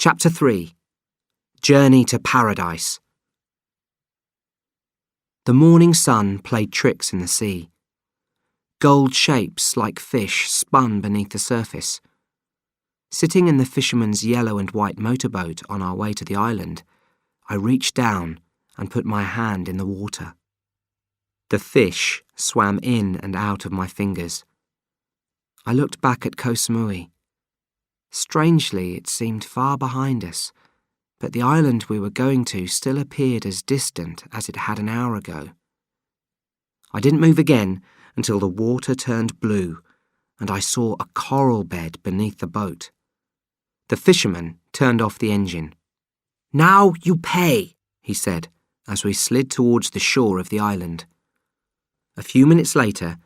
Chapter 3. Journey to Paradise. The morning sun played tricks in the sea. Gold shapes like fish spun beneath the surface. Sitting in the fisherman's yellow and white motorboat on our way to the island, I reached down and put my hand in the water. The fish swam in and out of my fingers. I looked back at Koh Samui. Strangely, it seemed far behind us, but the island we were going to still appeared as distant as it had an hour ago. I didn't move again until the water turned blue and I saw a coral bed beneath the boat. The fisherman turned off the engine. "Now you pay," he said, as we slid towards the shore of the island. A few minutes later,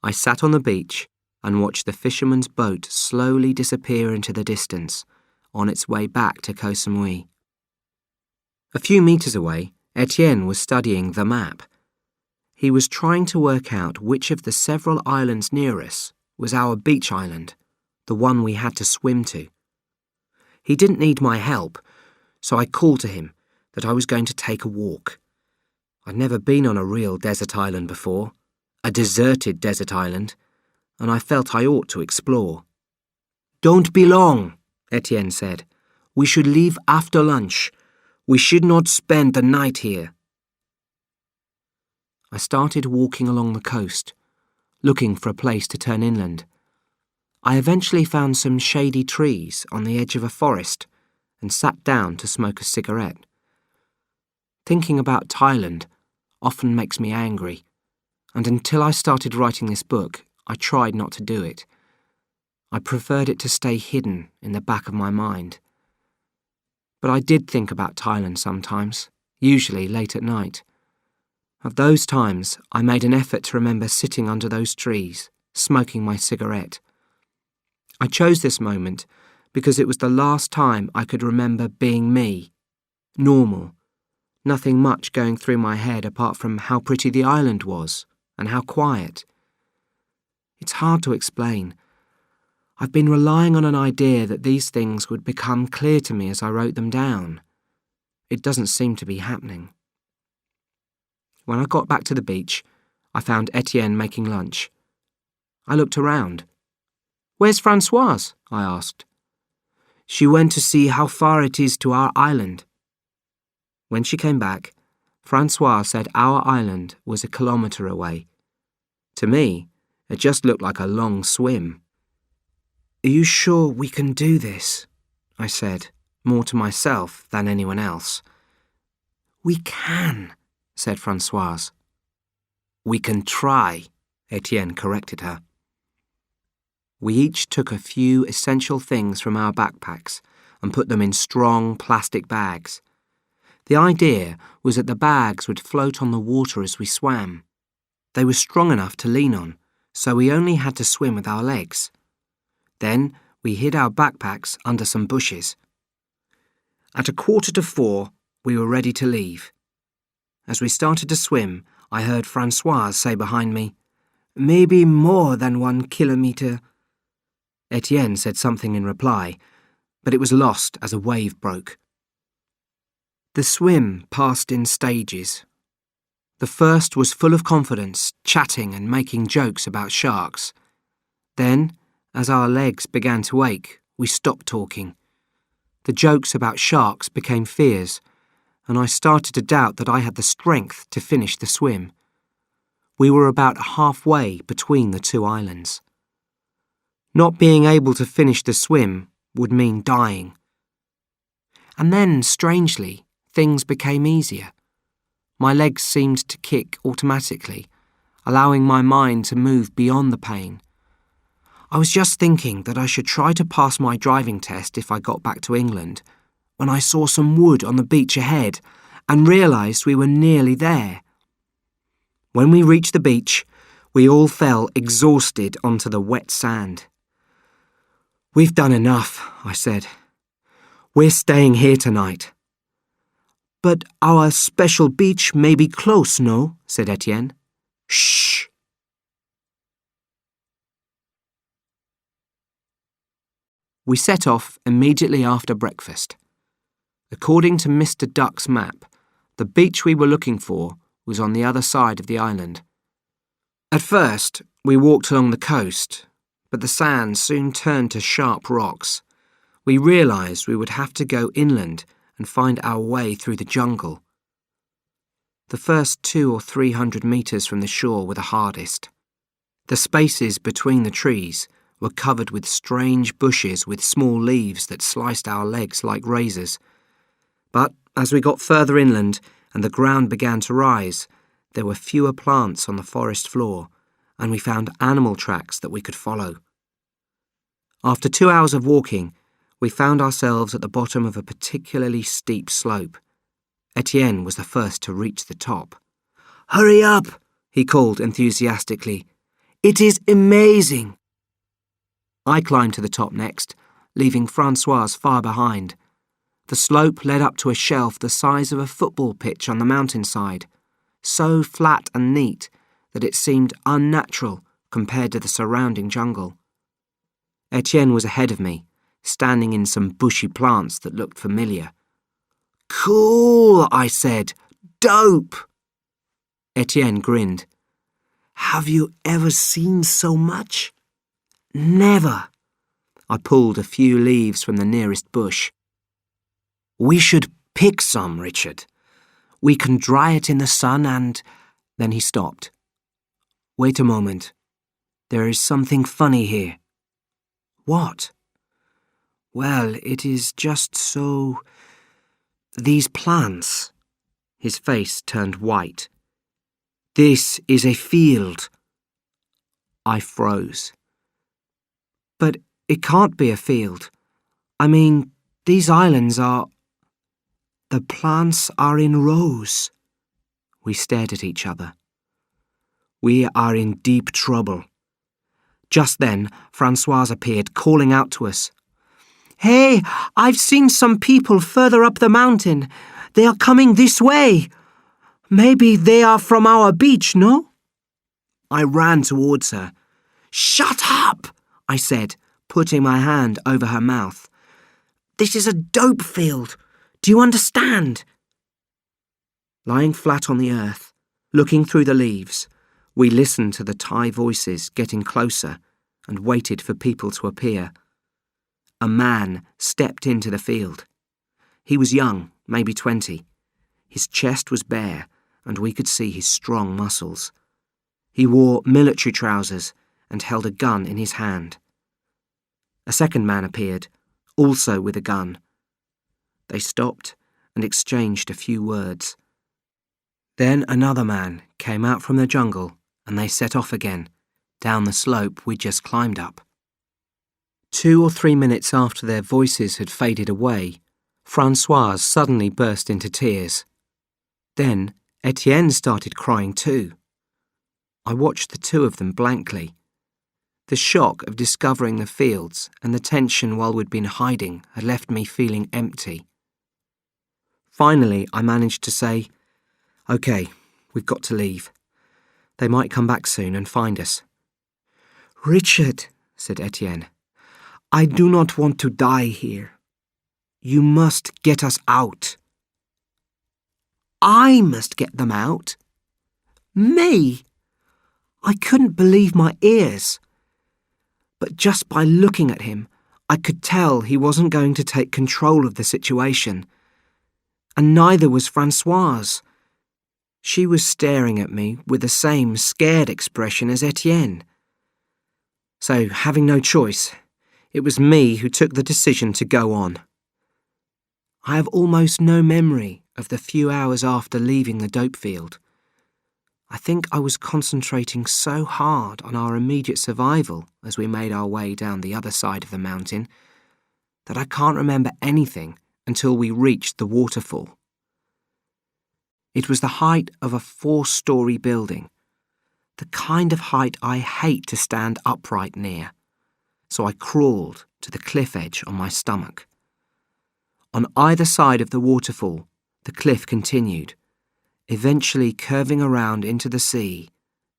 I sat on the beach and watched the fisherman's boat slowly disappear into the distance, on its way back to Koh Samui. A few meters away, Etienne was studying the map. He was trying to work out which of the several islands near us was our beach island, the one we had to swim to. He didn't need my help, so I called to him that I was going to take a walk. I'd never been on a real desert island before, a deserted desert island, and I felt I ought to explore. "Don't be long," Etienne said. "We should leave after lunch. We should not spend the night here." I started walking along the coast, looking for a place to turn inland. I eventually found some shady trees on the edge of a forest and sat down to smoke a cigarette. Thinking about Thailand often makes me angry, and until I started writing this book, I tried not to do it. I preferred it to stay hidden in the back of my mind. But I did think about Thailand sometimes, usually late at night. At those times, I made an effort to remember sitting under those trees, smoking my cigarette. I chose this moment because it was the last time I could remember being me, normal, nothing much going through my head apart from how pretty the island was and how quiet. It's hard to explain. I've been relying on an idea that these things would become clear to me as I wrote them down. It doesn't seem to be happening. When I got back to the beach, I found Etienne making lunch. I looked around. "Where's Françoise?" I asked. "She went to see how far it is to our island." When she came back, Françoise said our island was 1 kilometre away. To me, it just looked like a long swim. "Are you sure we can do this?" I said, more to myself than anyone else. "We can," said Françoise. "We can try," Etienne corrected her. We each took a few essential things from our backpacks and put them in strong plastic bags. The idea was that the bags would float on the water as we swam. They were strong enough to lean on, so we only had to swim with our legs. Then we hid our backpacks under some bushes. At 3:45, we were ready to leave. As we started to swim, I heard Françoise say behind me, "Maybe more than 1 kilometre." Etienne said something in reply, but it was lost as a wave broke. The swim passed in stages. The first was full of confidence, chatting and making jokes about sharks. Then, as our legs began to ache, we stopped talking. The jokes about sharks became fears, and I started to doubt that I had the strength to finish the swim. We were about halfway between the two islands. Not being able to finish the swim would mean dying. And then, strangely, things became easier. My legs seemed to kick automatically, allowing my mind to move beyond the pain. I was just thinking that I should try to pass my driving test if I got back to England, when I saw some wood on the beach ahead and realised we were nearly there. When we reached the beach, we all fell exhausted onto the wet sand. "We've done enough," I said. "We're staying here tonight." "But our special beach may be close, no?" said Etienne. "Shh." We set off immediately after breakfast. According to Mr. Duck's map, the beach we were looking for was on the other side of the island. At first, we walked along the coast, but the sand soon turned to sharp rocks. We realised we would have to go inland and find our way through the jungle. The first 200 or 300 metres from the shore were the hardest. The spaces between the trees were covered with strange bushes with small leaves that sliced our legs like razors. But as we got further inland and the ground began to rise, there were fewer plants on the forest floor, and we found animal tracks that we could follow. After 2 hours of walking, we found ourselves at the bottom of a particularly steep slope. Etienne was the first to reach the top. "Hurry up!" he called enthusiastically. "It is amazing!" I climbed to the top next, leaving Francoise far behind. The slope led up to a shelf the size of a football pitch on the mountainside, so flat and neat that it seemed unnatural compared to the surrounding jungle. Etienne was ahead of me, standing in some bushy plants that looked familiar. "Cool," I said. "Dope." Etienne grinned. "Have you ever seen so much?" "Never." I pulled a few leaves from the nearest bush. "We should pick some, Richard. We can dry it in the sun and—" Then he stopped. "Wait a moment. There is something funny here." "What?" "Well, it is just so... These plants." His face turned white. "This is a field." I froze. "But it can't be a field. I mean, these islands are... The plants are in rows." We stared at each other. "We are in deep trouble." Just then, Francoise appeared, calling out to us. "Hey, I've seen some people further up the mountain. They are coming this way. Maybe they are from our beach, no?" I ran towards her. "Shut up!" I said, putting my hand over her mouth. "This is a dope field. Do you understand?" Lying flat on the earth, looking through the leaves, we listened to the Thai voices getting closer and waited for people to appear. A man stepped into the field. He was young, maybe 20. His chest was bare, and we could see his strong muscles. He wore military trousers and held a gun in his hand. A second man appeared, also with a gun. They stopped and exchanged a few words. Then another man came out from the jungle and they set off again, down the slope we'd just climbed up. 2 or 3 minutes after their voices had faded away, Francoise suddenly burst into tears. Then Etienne started crying too. I watched the two of them blankly. The shock of discovering the fields and the tension while we'd been hiding had left me feeling empty. Finally, I managed to say, "Okay, we've got to leave. They might come back soon and find us." "Richard," said Etienne, "I do not want to die here. You must get us out." "I must get them out? Me?" I couldn't believe my ears. But just by looking at him, I could tell he wasn't going to take control of the situation. And neither was Francoise. She was staring at me with the same scared expression as Etienne. So, having no choice, it was me who took the decision to go on. I have almost no memory of the few hours after leaving the dope field. I think I was concentrating so hard on our immediate survival as we made our way down the other side of the mountain that I can't remember anything until we reached the waterfall. It was the height of a 4-story building, the kind of height I hate to stand upright near, so I crawled to the cliff edge on my stomach. On either side of the waterfall, the cliff continued, eventually curving around into the sea,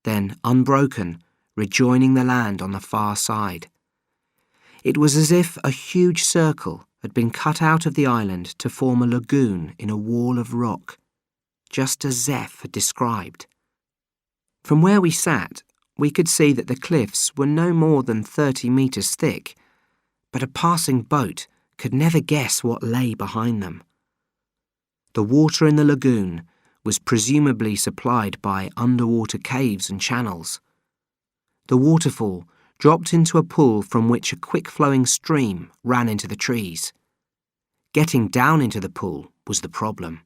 then, unbroken, rejoining the land on the far side. It was as if a huge circle had been cut out of the island to form a lagoon in a wall of rock, just as Zeph had described. From where we sat, we could see that the cliffs were no more than 30 metres thick, but a passing boat could never guess what lay behind them. The water in the lagoon was presumably supplied by underwater caves and channels. The waterfall dropped into a pool from which a quick-flowing stream ran into the trees. Getting down into the pool was the problem.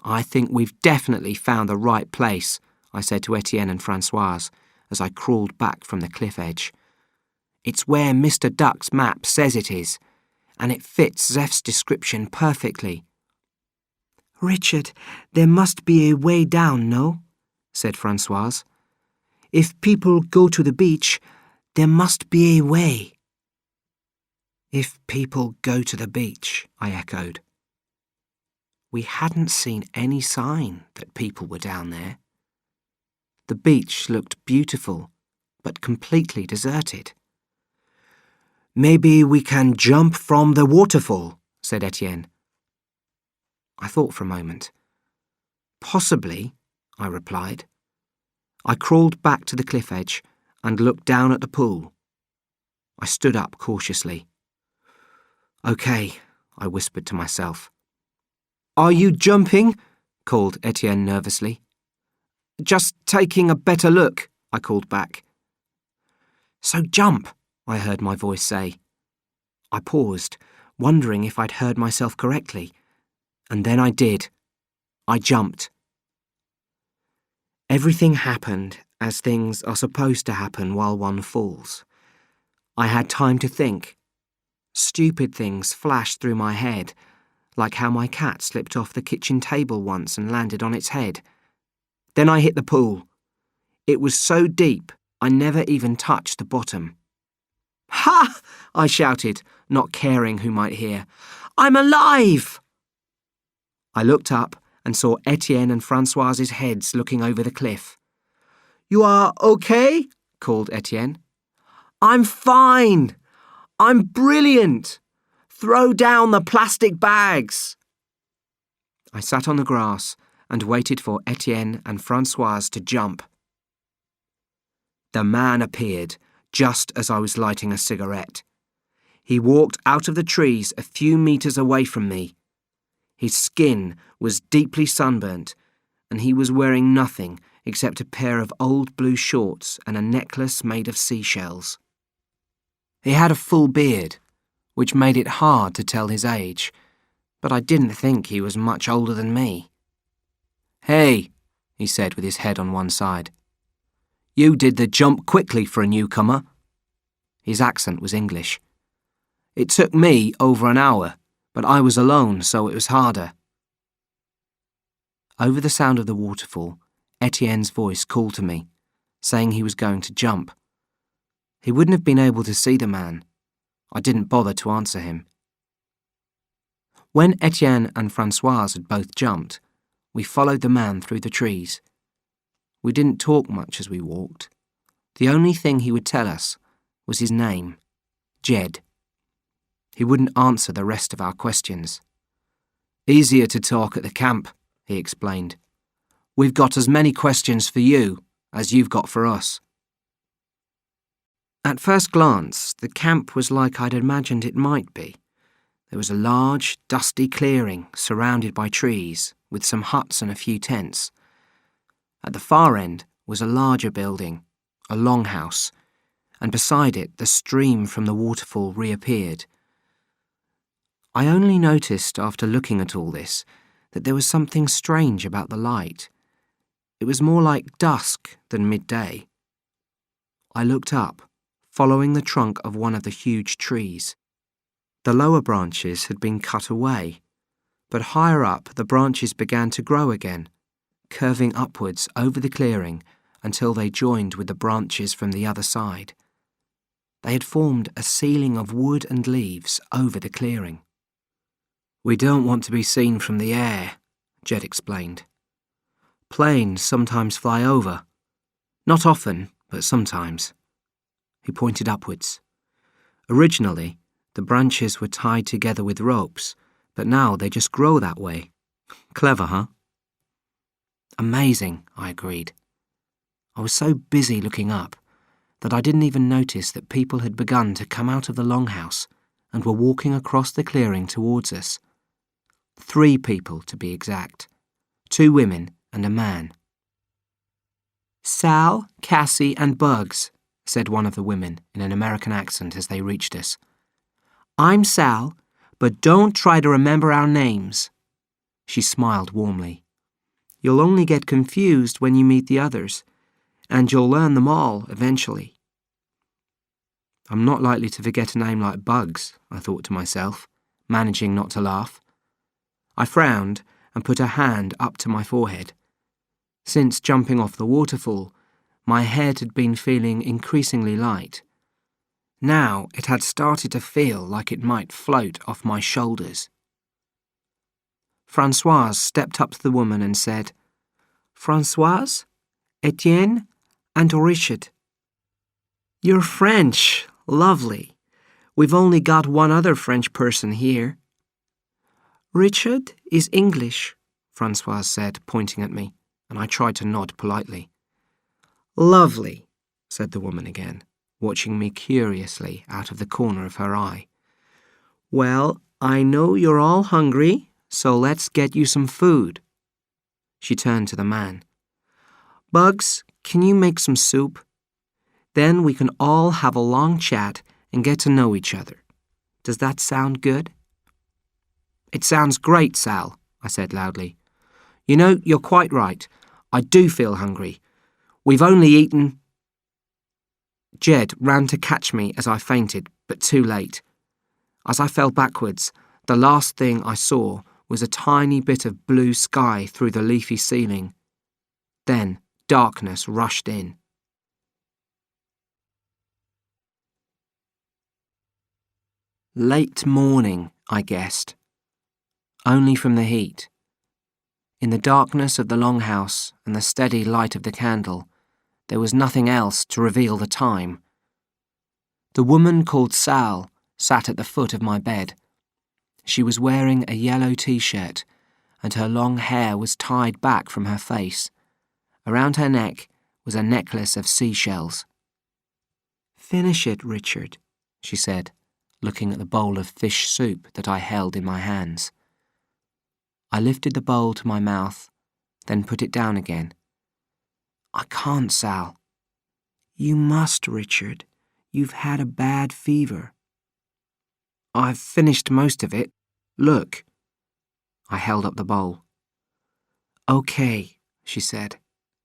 "I think we've definitely found the right place," I said to Etienne and Francoise as I crawled back from the cliff edge. "It's where Mr. Duck's map says it is, and it fits Zeph's description perfectly." "Richard, there must be a way down, no?" said Francoise. "If people go to the beach, there must be a way." "If people go to the beach," I echoed. We hadn't seen any sign that people were down there. The beach looked beautiful, but completely deserted. "Maybe we can jump from the waterfall," said Etienne. I thought for a moment. "Possibly," I replied. I crawled back to the cliff edge and looked down at the pool. I stood up cautiously. "Okay," I whispered to myself. "Are you jumping?" called Etienne nervously. "Just taking a better look," I called back. "So jump," I heard my voice say. I paused, wondering if I'd heard myself correctly, and then I did. I jumped. Everything happened as things are supposed to happen while one falls. I had time to think. Stupid things flashed through my head, like how my cat slipped off the kitchen table once and landed on its head. Then I hit the pool. It was so deep, I never even touched the bottom. "Ha!" I shouted, not caring who might hear. "I'm alive!" I looked up and saw Etienne and Francoise's heads looking over the cliff. "You are okay?" called Etienne. "I'm fine! I'm brilliant! Throw down the plastic bags!" I sat on the grass and waited for Etienne and Francoise to jump. The man appeared just as I was lighting a cigarette. He walked out of the trees a few meters away from me. His skin was deeply sunburnt, and he was wearing nothing except a pair of old blue shorts and a necklace made of seashells. He had a full beard, which made it hard to tell his age, but I didn't think he was much older than me. "Hey," he said with his head on one side. "You did the jump quickly for a newcomer." His accent was English. "It took me over an hour, but I was alone, so it was harder." Over the sound of the waterfall, Etienne's voice called to me, saying he was going to jump. He wouldn't have been able to see the man. I didn't bother to answer him. When Etienne and Francoise had both jumped, we followed the man through the trees. We didn't talk much as we walked. The only thing he would tell us was his name, Jed. He wouldn't answer the rest of our questions. "Easier to talk at the camp," he explained. "We've got as many questions for you as you've got for us." At first glance, the camp was like I'd imagined it might be. There was a large, dusty clearing surrounded by trees, with some huts and a few tents. At the far end was a larger building, a longhouse, and beside it the stream from the waterfall reappeared. I only noticed after looking at all this that there was something strange about the light. It was more like dusk than midday. I looked up, following the trunk of one of the huge trees. The lower branches had been cut away, but higher up the branches began to grow again, curving upwards over the clearing until they joined with the branches from the other side. They had formed a ceiling of wood and leaves over the clearing. "We don't want to be seen from the air," Jed explained. "Planes sometimes fly over. Not often, but sometimes." He pointed upwards. Originally, the branches were tied together with ropes, but now they just grow that way. Clever, huh? Amazing, I agreed. I was so busy looking up that I didn't even notice that people had begun to come out of the longhouse and were walking across the clearing towards us. 3 people, to be exact. 2 women and a man. "Sal, Cassie, and Bugs," said one of the women in an American accent as they reached us. "I'm Sal, but don't try to remember our names." She smiled warmly. "You'll only get confused when you meet the others, and you'll learn them all eventually." I'm not likely to forget a name like Bugs, I thought to myself, managing not to laugh. I frowned and put a hand up to my forehead. Since jumping off the waterfall, my head had been feeling increasingly light. Now it had started to feel like it might float off my shoulders. Françoise stepped up to the woman and said, "Françoise, Etienne, and Richard." "You're French. Lovely. We've only got one other French person here." "Richard is English," Françoise said, pointing at me, and I tried to nod politely. "Lovely," said the woman again, watching me curiously out of the corner of her eye. "Well, I know you're all hungry, so let's get you some food." She turned to the man. "Bugs, can you make some soup? Then we can all have a long chat and get to know each other. Does that sound good?" "It sounds great, Sal," I said loudly. "You know, you're quite right. I do feel hungry. We've only eaten—" Jed ran to catch me as I fainted, but too late. As I fell backwards, the last thing I saw was a tiny bit of blue sky through the leafy ceiling. Then darkness rushed in. Late morning, I guessed. Only from the heat. In the darkness of the longhouse and the steady light of the candle, there was nothing else to reveal the time. The woman called Sal sat at the foot of my bed. She was wearing a yellow t-shirt, and her long hair was tied back from her face. Around her neck was a necklace of seashells. "Finish it, Richard," she said, looking at the bowl of fish soup that I held in my hands. I lifted the bowl to my mouth, then put it down again. "I can't, Sal." "You must, Richard. You've had a bad fever." "I've finished most of it. Look." I held up the bowl. "Okay," she said,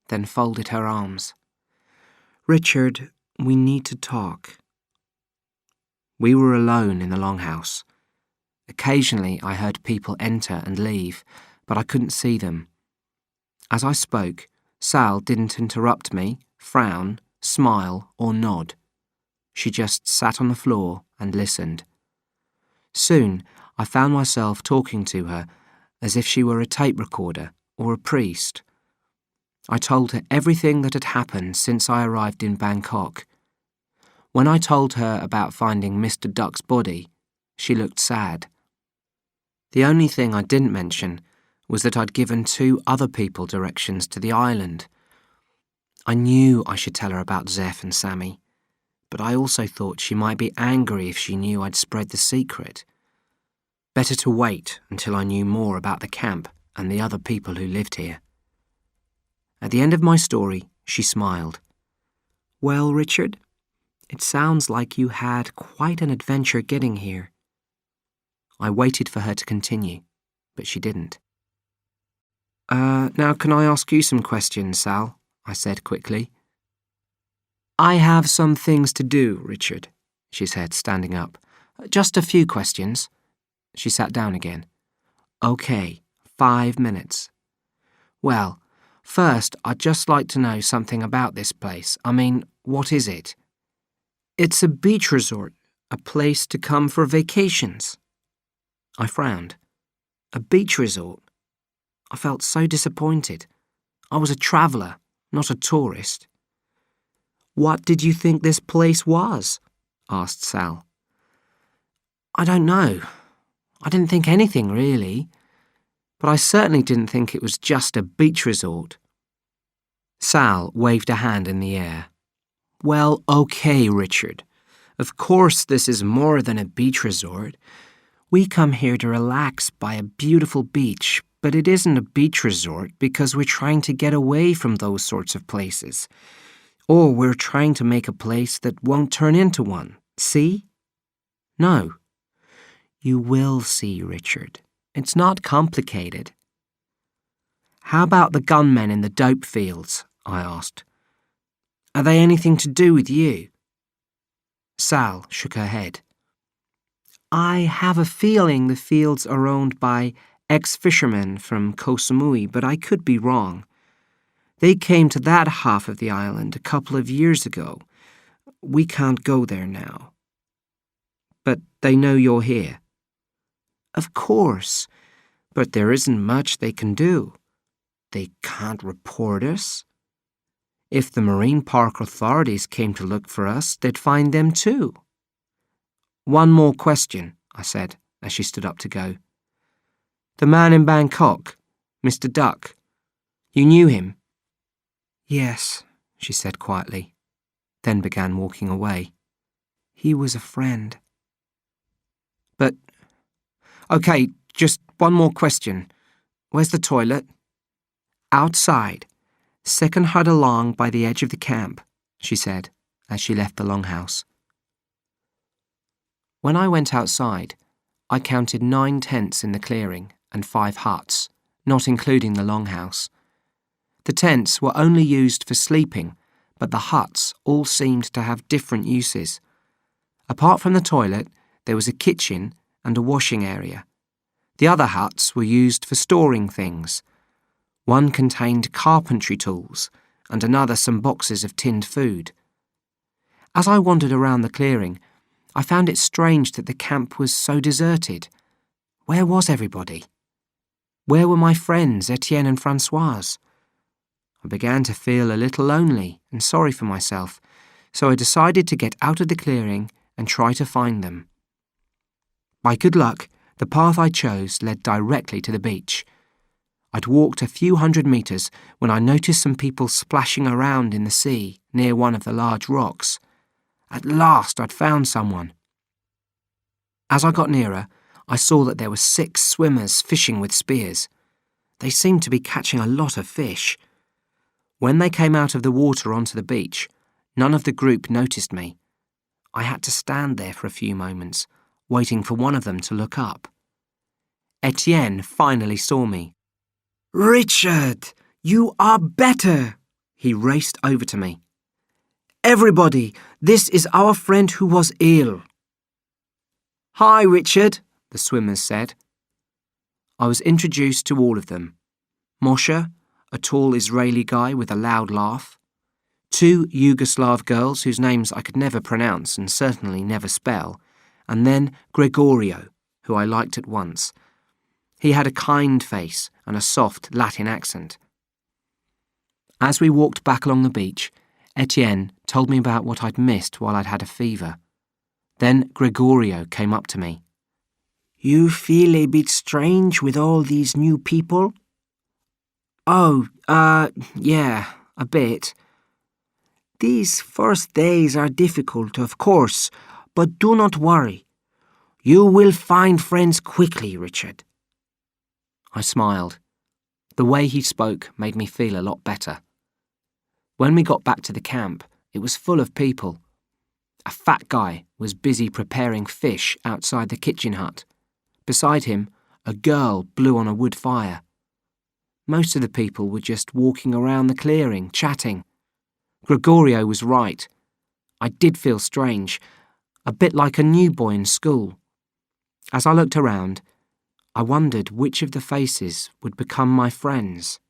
then folded her arms. "Richard, we need to talk." We were alone in the longhouse. Occasionally I heard people enter and leave, but I couldn't see them. As I spoke, Sal didn't interrupt me, frown, smile, or nod. She just sat on the floor and listened. Soon I found myself talking to her as if she were a tape recorder or a priest. I told her everything that had happened since I arrived in Bangkok. When I told her about finding Mr. Duck's body, she looked sad. The only thing I didn't mention was that I'd given 2 other people directions to the island. I knew I should tell her about Zeph and Sammy, but I also thought she might be angry if she knew I'd spread the secret. Better to wait until I knew more about the camp and the other people who lived here. At the end of my story, she smiled. "Well, Richard, it sounds like you had quite an adventure getting here." I waited for her to continue, but she didn't. Now can I ask you some questions, Sal?" I said quickly. "I have some things to do, Richard," she said, standing up. "Just a few questions." She sat down again. "Okay, 5 minutes. Well, first, I'd just like to know something about this place. I mean, what is it?" "It's a beach resort, a place to come for vacations." I frowned. A beach resort? I felt so disappointed. I was a traveller, not a tourist. "What did you think this place was?" asked Sal. I don't know. I didn't think anything, really. But I certainly didn't think it was just a beach resort. Sal waved a hand in the air. Well, okay, Richard. Of course this is more than a beach resort. We come here to relax by a beautiful beach, but it isn't a beach resort because we're trying to get away from those sorts of places. Or we're trying to make a place that won't turn into one. See? No. You will see, Richard. It's not complicated. How about the gunmen in the dope fields? I asked. Are they anything to do with you? Sal shook her head. I have a feeling the fields are owned by ex-fishermen from Koh Samui, but I could be wrong. They came to that half of the island a couple of years ago. We can't go there now. But they know you're here. Of course, but there isn't much they can do. They can't report us. If the Marine Park authorities came to look for us, they'd find them too. One more question, I said, as she stood up to go. The man in Bangkok, Mr. Duck, you knew him? Yes, she said quietly, then began walking away. He was a friend. But, okay, just one more question. Where's the toilet? Outside, second hut along by the edge of the camp, she said, as she left the longhouse. When I went outside, I counted 9 tents in the clearing and 5 huts, not including the longhouse. The tents were only used for sleeping, but the huts all seemed to have different uses. Apart from the toilet, there was a kitchen and a washing area. The other huts were used for storing things. One contained carpentry tools, and another some boxes of tinned food. As I wandered around the clearing, I found it strange that the camp was so deserted. Where was everybody? Where were my friends, Etienne and Françoise? I began to feel a little lonely and sorry for myself, so I decided to get out of the clearing and try to find them. By good luck, the path I chose led directly to the beach. I'd walked a few hundred meters when I noticed some people splashing around in the sea near one of the large rocks. At last I'd found someone. As I got nearer, I saw that there were 6 swimmers fishing with spears. They seemed to be catching a lot of fish. When they came out of the water onto the beach, none of the group noticed me. I had to stand there for a few moments, waiting for one of them to look up. Etienne finally saw me. "Richard, you are better!" He raced over to me. "Everybody, this is our friend who was ill." "Hi, Richard," the swimmers said. I was introduced to all of them. Moshe, a tall Israeli guy with a loud laugh. 2 Yugoslav girls whose names I could never pronounce and certainly never spell. And then Gregorio, who I liked at once. He had a kind face and a soft Latin accent. As we walked back along the beach, Etienne told me about what I'd missed while I'd had a fever. Then Gregorio came up to me. "You feel a bit strange with all these new people?" "Oh, yeah, a bit. These first days are difficult, of course, but do not worry. You will find friends quickly, Richard." I smiled. The way he spoke made me feel a lot better. When we got back to the camp, it was full of people. A fat guy was busy preparing fish outside the kitchen hut. Beside him, a girl blew on a wood fire. Most of the people were just walking around the clearing, chatting. Gregorio was right. I did feel strange, a bit like a new boy in school. As I looked around, I wondered which of the faces would become my friends.